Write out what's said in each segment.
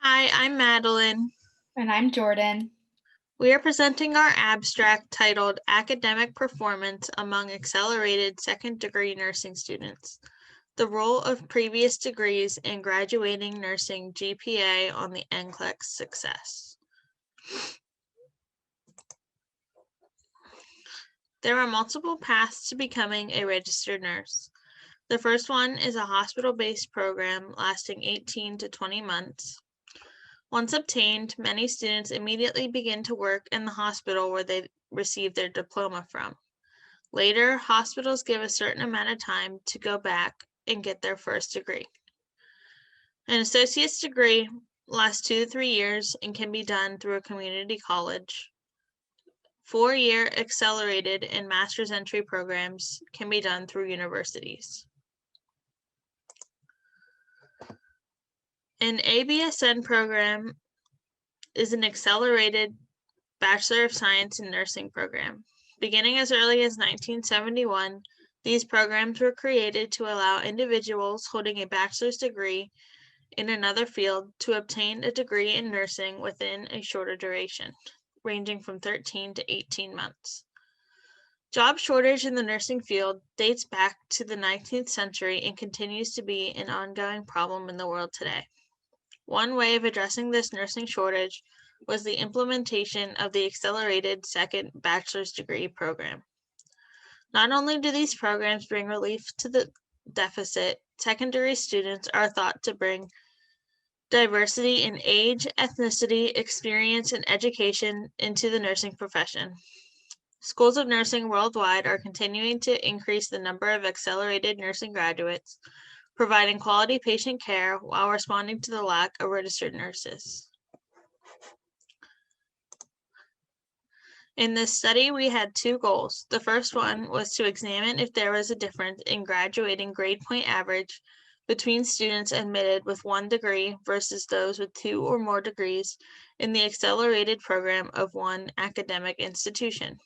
Hi, I'm Madeline. And I'm Jordan. We are presenting our abstract titled Academic Performance Among Accelerated Second Degree Nursing Students, the Role of Previous Degrees in Graduating Nursing GPA on the NCLEX Success. There are multiple paths to becoming a registered nurse. The first one is a hospital-based program lasting 18 to 20 months. Once obtained, many students immediately begin to work in the hospital where they received their diploma from. Later, hospitals give a certain amount of time to go back and get their first degree. An associate's degree lasts 2 to 3 years and can be done through a community college. 4-year accelerated and master's entry programs can be done through universities. An Absn program is an accelerated Bachelor of Science in Nursing program. Beginning as early as 1971, these programs were created to allow individuals holding a bachelor's degree in another field to obtain a degree in nursing within a shorter duration, ranging from 13 to 18 months. Job shortage in the nursing field dates back to the 19th century and continues to be an ongoing problem in the world today. One way of addressing this nursing shortage was the implementation of the accelerated second bachelor's degree program. Not only do these programs bring relief to the deficit, secondary students are thought to bring diversity in age, ethnicity, experience, and education into the nursing profession. Schools of nursing worldwide are continuing to increase the number of accelerated nursing graduates, providing quality patient care while responding to the lack of registered nurses. In this study, we had 2 goals. The first one was to examine if there was a difference in graduating grade point average between students admitted with 1 degree versus those with 2 or more degrees in the accelerated program of one academic institution.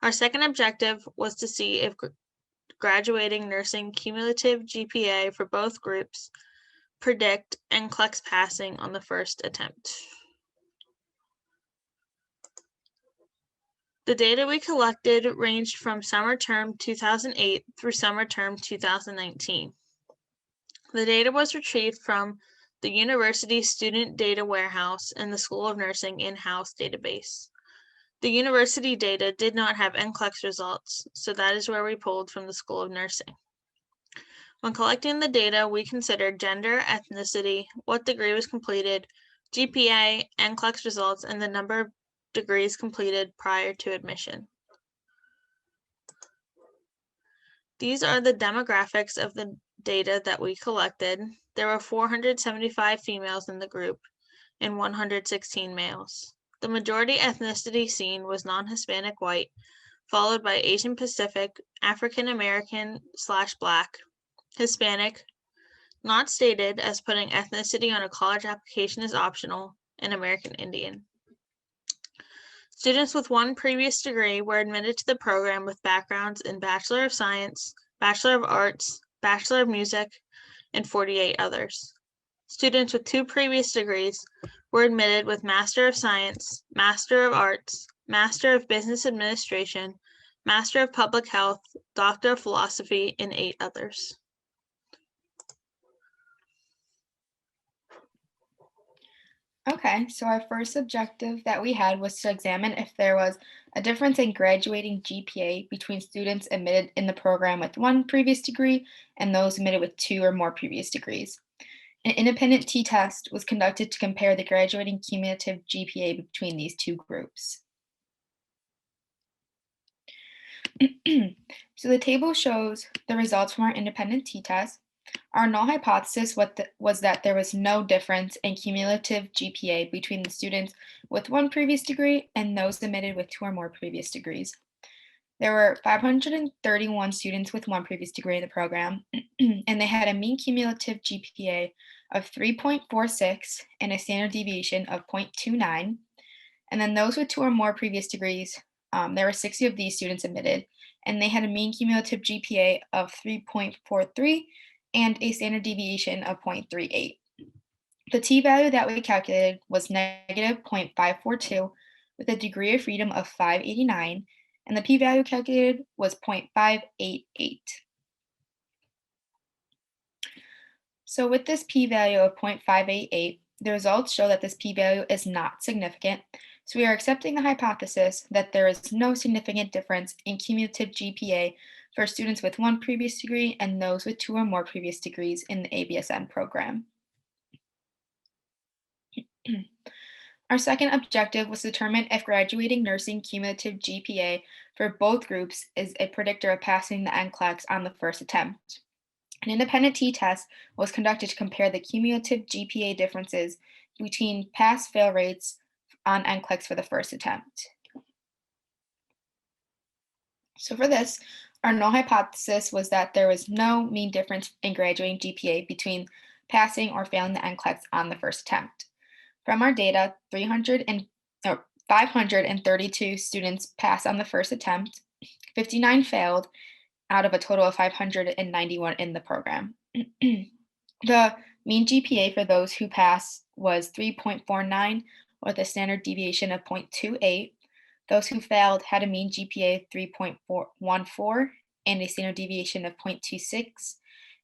Our second objective was to see if graduating nursing cumulative GPA for both groups predict NCLEX passing on the first attempt. The data we collected ranged from summer term 2008 through summer term 2019. The data was retrieved from the University Student Data Warehouse and the School of Nursing in-house database. The university data did not have NCLEX results, so that is where we pulled from the School of Nursing. When collecting the data, we considered gender, ethnicity, what degree was completed, GPA, NCLEX results, and the number of degrees completed prior to admission. These are the demographics of the data that we collected. There were 475 females in the group and 116 males. The majority ethnicity seen was non-Hispanic white, followed by Asian Pacific, African American/Black, Hispanic, not stated as putting ethnicity on a college application is optional, and American Indian. Students with 1 previous degree were admitted to the program with backgrounds in Bachelor of Science, Bachelor of Arts, Bachelor of Music, and 48 others. Students with 2 previous degrees were admitted with Master of Science, Master of Arts, Master of Business Administration, Master of Public Health, Doctor of Philosophy, and 8 others. Okay, so our first objective that we had was to examine if there was a difference in graduating GPA between students admitted in the program with 1 previous degree and those admitted with 2 or more previous degrees. An independent t-test was conducted to compare the graduating cumulative GPA between these 2 groups. So the table shows the results from our independent t-test. Our null hypothesis was that there was no difference in cumulative GPA between the students with 1 previous degree and those admitted with 2 or more previous degrees. There were 531 students with 1 previous degree in the program, and they had a mean cumulative GPA of 3.46 and a standard deviation of 0.29. And then those with 2 or more previous degrees, there were 60 of these students admitted, and they had a mean cumulative GPA of 3.43 and a standard deviation of 0.38. The t-value that we calculated was negative 0.542 with a degree of freedom of 589, and the p-value calculated was 0.588. So with this p-value of 0.588, the results show that this p-value is not significant, so we are accepting the hypothesis that there is no significant difference in cumulative GPA for students with one previous degree and those with two or more previous degrees in the ABSN program. Our second objective was to determine if graduating nursing cumulative GPA for both groups is a predictor of passing the NCLEX on the first attempt. An independent t-test was conducted to compare the cumulative GPA differences between pass-fail rates on NCLEX for the first attempt. So for this, our null hypothesis was that there was no mean difference in graduating GPA between passing or failing the NCLEX on the first attempt. From our data, 532 students passed on the first attempt, 59 failed out of a total of 591 in the program. The mean GPA for those who passed was 3.49 with a standard deviation of 0.28. Those who failed had a mean GPA of 3.14 and a standard deviation of 0.26.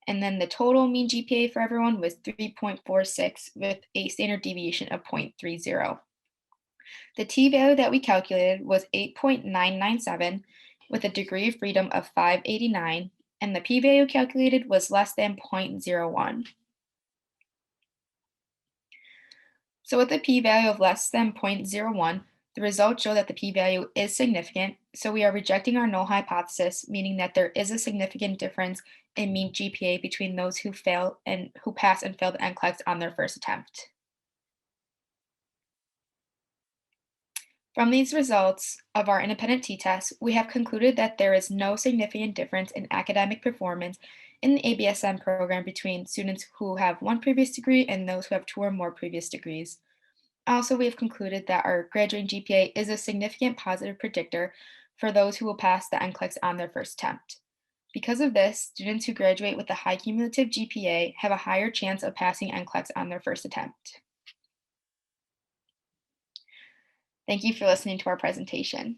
And then the total mean GPA for everyone was 3.46 with a standard deviation of 0.30. The t-value that we calculated was 8.997 with a degree of freedom of 589, and the p-value calculated was less than 0.01. So with a p-value of less than 0.01, the results show that the p-value is significant, so we are rejecting our null hypothesis, meaning that there is a significant difference in mean GPA between those who pass and fail the NCLEX on their first attempt. From these results of our independent t-test, we have concluded that there is no significant difference in academic performance in the ABSN program between students who have one previous degree and those who have two or more previous degrees. Also, we have concluded that our graduating GPA is a significant positive predictor for those who will pass the NCLEX on their first attempt. Because of this, students who graduate with a high cumulative GPA have a higher chance of passing NCLEX on their first attempt. Thank you for listening to our presentation.